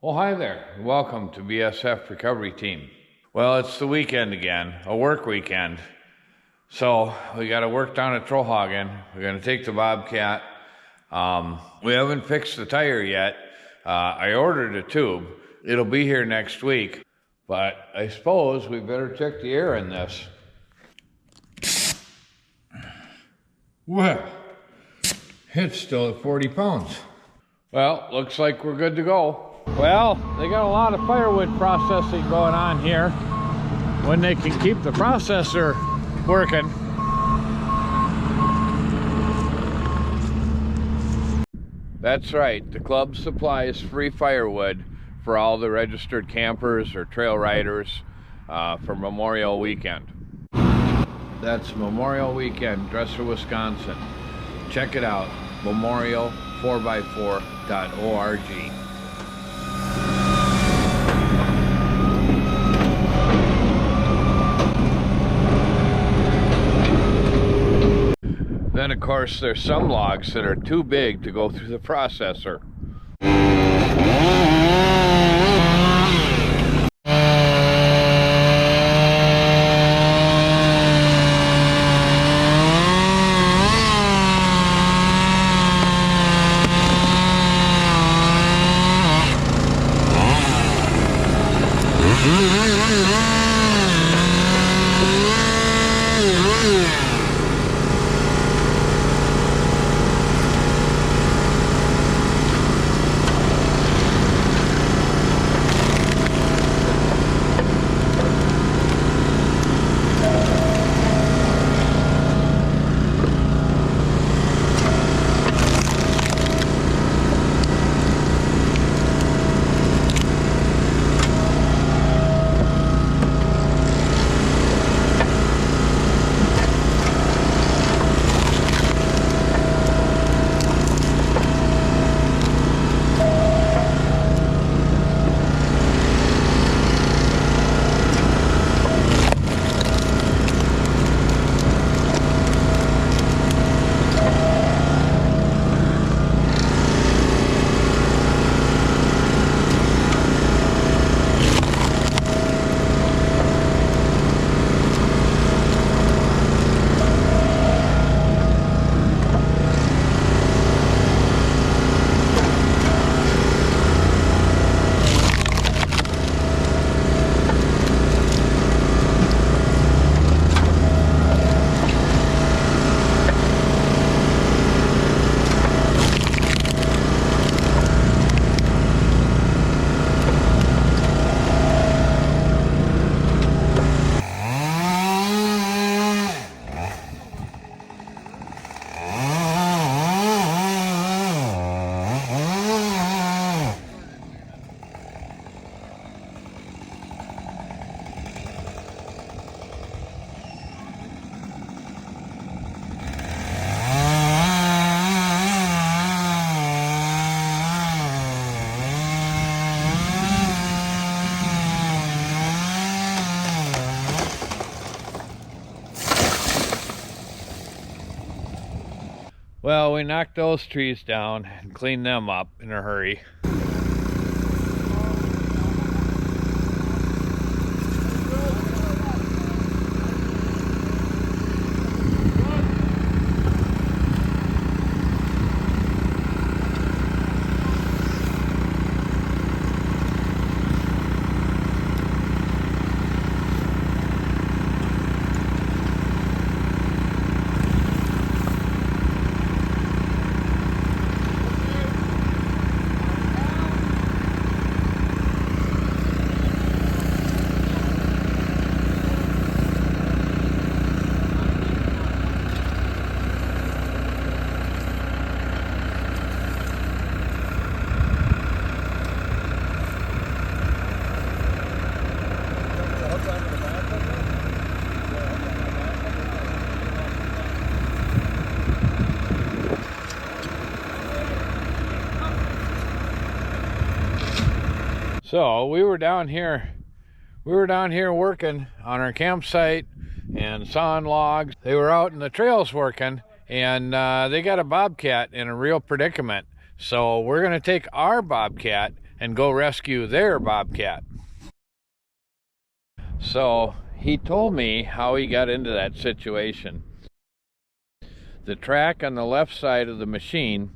Well, hi there. Welcome to BSF Recovery Team. Well, it's the weekend again, a work weekend. So we got to work down at Trollhagen. We're going to take the Bobcat. We haven't fixed the tire yet. I ordered a tube. It'll be here next week. But I suppose we better check the air in this. Well, it's still at 40 pounds. Well, looks like we're good to go. Well, they got a lot of firewood processing going on here when they can keep the processor working. That's right, the club supplies free firewood for all the registered campers or trail riders for Memorial Weekend. That's Memorial Weekend, Dresser, Wisconsin. Check it out, memorial4x4.org. Then, of course, there's some logs that are too big to go through the processor. Well, we knocked those trees down and cleaned them up in a hurry. So we were down here working on our campsite and sawing logs. They were out in the trails working, and they got a bobcat in a real predicament. So we're going to take our bobcat and go rescue their bobcat. So he told me how he got into that situation. The track on the left side of the machine,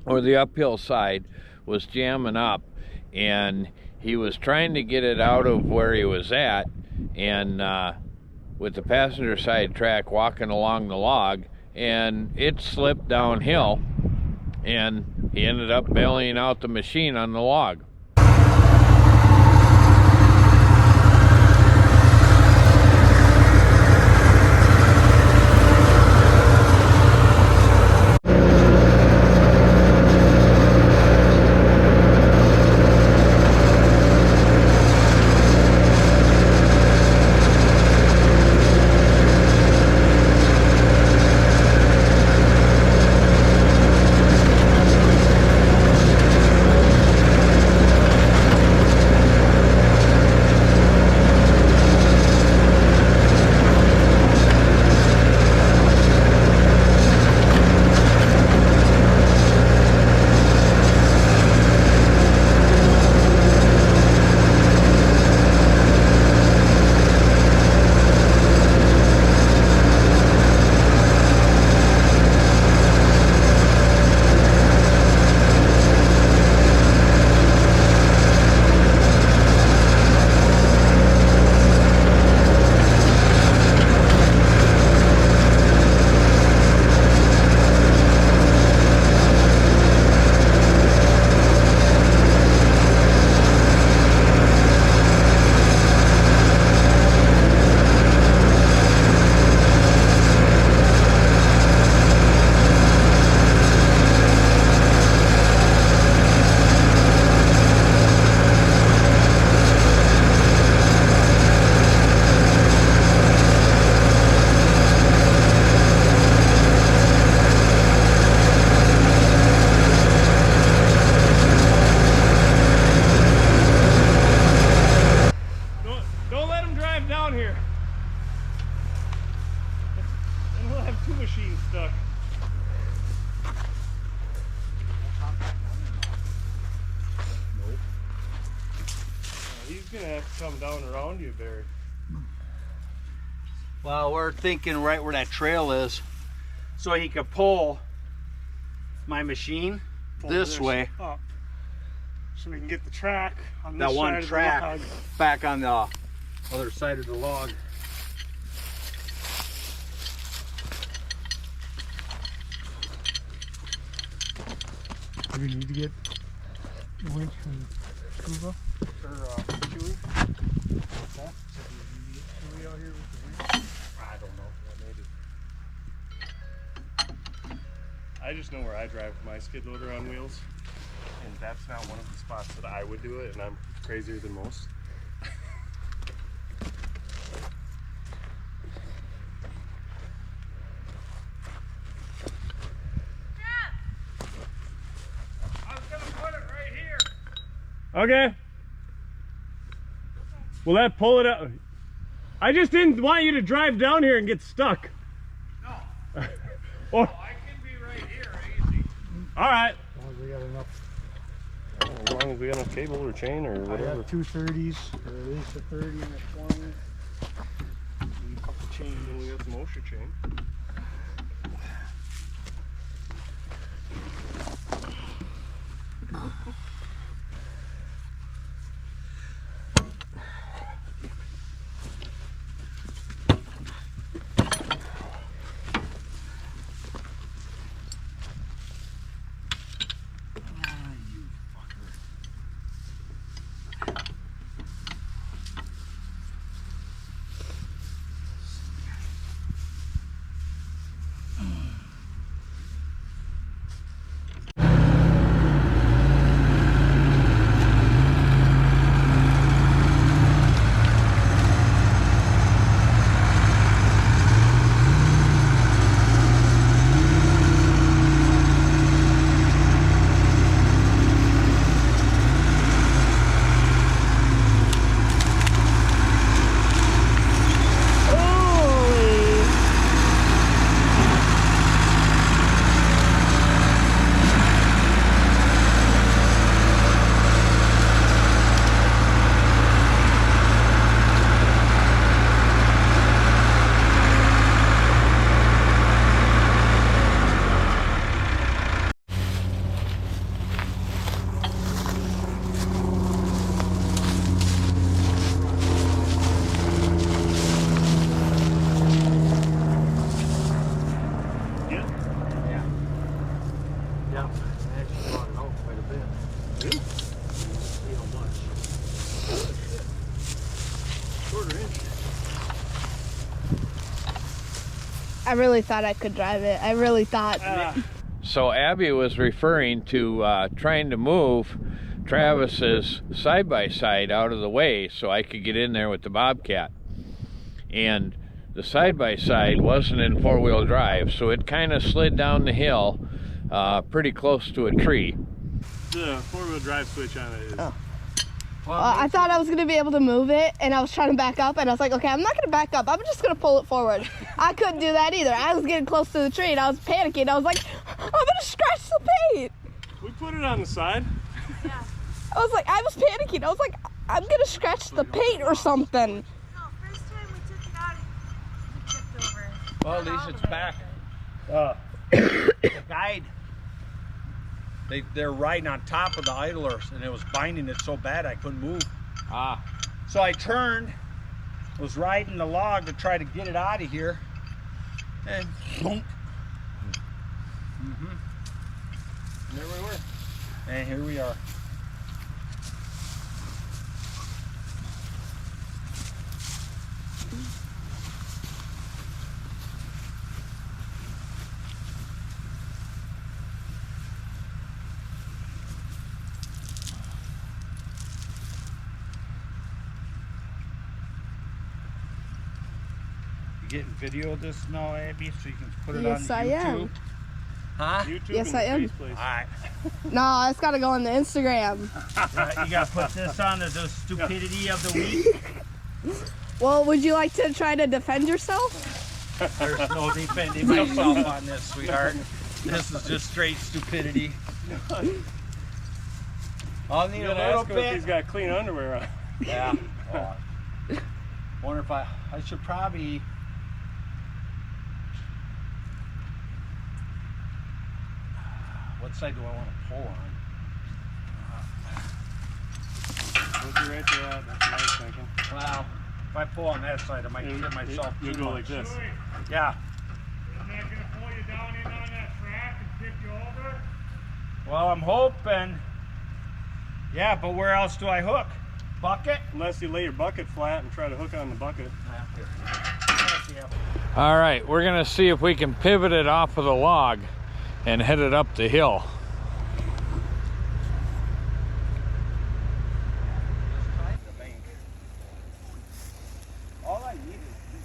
or the uphill side, was jamming up, and he was trying to get it out of where he was at, and with the passenger side track walking along the log, and it slipped downhill, and he ended up bailing out the machine on the log. He's gonna have to come down around you, Barry. Well, we're thinking right where that trail is, so he could pull my machine this way. Up, so we can get the track on this that one side track of the log. back on the other side of the log. Do we need to get the winch from Scuba or Chewy? What's that? So do we need to get Chewy out here with the winch? I don't know. Yeah, maybe. I just know where I drive my skid loader on wheels, and that's not one of the spots that I would do it, and I'm crazier than most. Okay. Will that pull it up? I just didn't want you to drive down here and get stuck. No. Or, No, I can be right here, easy. all right. As long as we got enough. As long as we got enough cable or chain or I whatever. got 2 30s, or at least a 30 and a 20. And a couple chains, and we got some Osher chain. I really thought I could drive it. I really thought. So Abby was referring to trying to move Travis's side-by-side out of the way so I could get in there with the Bobcat. And the side-by-side wasn't in four-wheel drive, so it kind of slid down the hill pretty close to a tree. The four-wheel drive switch on it is... Oh. I thought I was going to be able to move it, and I was trying to back up, and I was like, okay, I'm not going to back up. I'm just going to pull it forward. I couldn't do that either. I was getting close to the tree, and I was panicking. I was like, I'm going to scratch the paint. We put it on the side. Yeah. I was panicking. I was like, I'm going to scratch the paint or something. No, first time we took it out, it tipped over. Well, at least it's back. The guide, they're riding on top of the idlers, and it was binding it so bad I couldn't move. So I turned, was riding the log to try to get it out of here, and boom. And there we were. And here we are. Getting video of this now, Abby, so you can put it Yes, on I YouTube. am. Huh? YouTube Yes, and I am. Facebook. All right. No, it's got to go on the Instagram. You gotta put this on as the stupidity of the week. Well, would you like to try to defend yourself? There's no defending myself on this, sweetheart. This is just straight stupidity. I'll need You a gotta little ask him if he's bit. got clean underwear on. Yeah. Oh. Wonder if I should probably. What side do I want to pull on? Look right there. That's what I was thinking. Well, if I pull on that side, I might And hit myself you'll too go much. like this. Yeah. Isn't that gonna pull you down in on that track and tip you over? Well, I'm hoping. Yeah, but where else do I hook? Bucket? Unless you lay your bucket flat and try to hook on the bucket. All right, we're gonna see if we can pivot it off of the log and head it up the hill. All I need is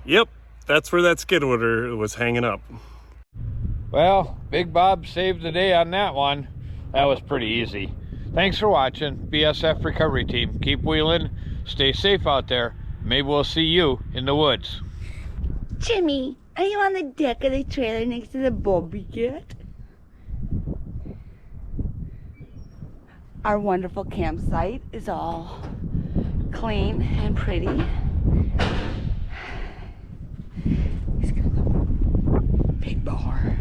Yep, that's where that skid loader was hanging up. Well, Big Bob saved the day on that one. That was pretty easy. Thanks for watching, BSF Recovery Team. Keep wheeling, stay safe out there. Maybe we'll see you in the woods. Jimmy, are you on the deck of the trailer next to the Bobcat? Our wonderful campsite is all clean and pretty. He's gonna go big bar.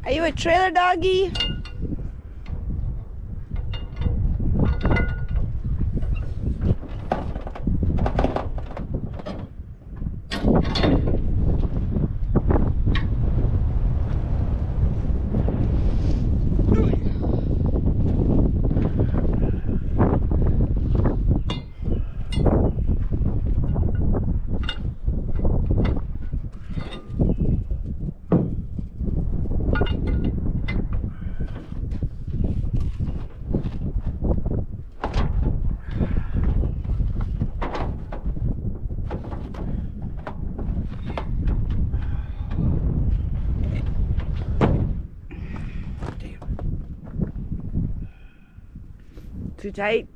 Are you a trailer doggy? Too tight?